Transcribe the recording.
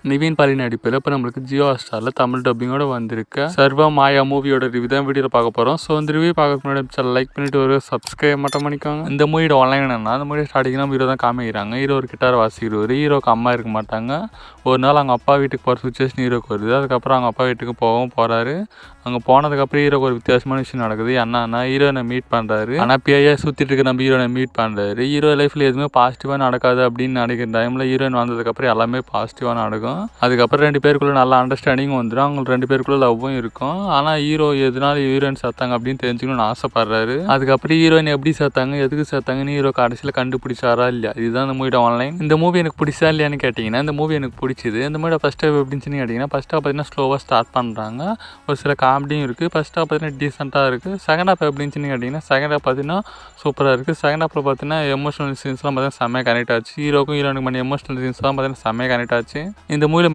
நிவின் பாலி நடிப்பில் இப்போ நம்மளுக்கு ஜியோ ஹாட்ஸ்டாரில் தமிழ் டப்பிங்கோட வந்திருக்க சர்வ மாயா மூவியோட ரிவ்யூ தான் வீடியோவில் பார்க்க போகிறோம். ஸோ இந்த ரிவ்யூ பார்க்க முன்னாடி லைக் பண்ணிட்டு ஒரு சப்ஸ்கிரைப் மட்டும் பண்ணிக்கோங்க. இந்த மூவியோட ஆன்லைன் என்னன்னா, அந்த மூவி ஸ்டார்டிங்னா ஹீரோ தான் காமிக்கிறாங்க. ஹீரோ ஒரு கிட்டார் வாசிக்கிறவர். ஹீரோக்கு அம்மா இருக்க மாட்டாங்க. ஒரு நாள் அவங்க அப்பா வீட்டுக்கு போகிற சுச்சுவேஷன் ஹீரோக்கு வருது. அதுக்கப்புறம் அவங்க அப்பா வீட்டுக்கு போகிறாரு. அங்கே போனதுக்கப்புறம் ஹீரோக்கு ஒரு வித்தியாசமான விஷயம் நடக்குது. என்னன்னா, ஹீரோனை மீட் பண்ணுறாரு. ஆனால் பேயா சுற்றிட்டு இருக்க நம்ம ஹீரோனை மீட் பண்ணுறாரு. ஹீரோ லைஃப்பில் எதுவுமே பாசிட்டிவாக நடக்காது அப்படின்னு நினைக்கிற டைமில் ஹீரோயின் வந்ததுக்கப்புறம் எல்லாமே பாசிட்டிவாக நடக்கும். அதுக்கப்புறம் 2 பேருக்குள்ள நல்ல அண்டர்ஸ்டாண்டிங் வந்துடும். அவங்க 2 பேருக்குள்ள லவ்வும் இருக்கும். ஆனால் ஹீரோ எதனால ஹீரோயின் சேர்த்தாங்க அப்படின்னு தெரிஞ்சுக்கணும்னு ஆசைப்படுறாரு. அதுக்கப்புறம் ஹீரோயின் எப்படி சேர்த்தாங்க, எதுக்கு சேர்த்தாங்கன்னு ஹீரோ கடைசியில் கண்டுபிடிச்சாரா இல்லையா, இதுதான் இந்த மூவியோட ஆன்லைன். இந்த மூவி எனக்கு பிடிச்சா இல்லையான்னு கேட்டிங்கன்னா, இந்த மூவி எனக்கு பிடிச்சிது. இந்த மூவியோட ஃபர்ஸ்ட் ஹாஃப் எப்படின்னு கேட்டிங்கன்னா, ஃபர்ஸ்ட் ஹாஃப் பார்த்தீங்கன்னா ஸ்லோவாக ஸ்டார்ட் பண்ணுறாங்க. ஒரு சில காமெடியும் இருக்குது. ஃபர்ஸ்ட் ஹாஃப் பார்த்தீங்கன்னா டீசெண்டாக இருக்குது. செகண்ட் ஹாஃப் எப்படின்னு கேட்டிங்கன்னா, செகண்ட் ஹாஃப் பார்த்தீங்கன்னா சூப்பராக இருக்குது. செகண்ட் ஹாஃபில் பார்த்தீங்கன்னா எமோஷனல் சீன்ஸ்லாம் பார்த்தீங்கன்னா செம்மையாக கனெக்ட் ஆச்சு. ஹீரோக்கும் ஹீரோனுக்கு பண்ணி எமோஷனல் சீன்ஸ்லாம் பார்த்தீங்கன்னா செம்மையாக கனெக்ட் ஆச்சு. இந்த மூவியில்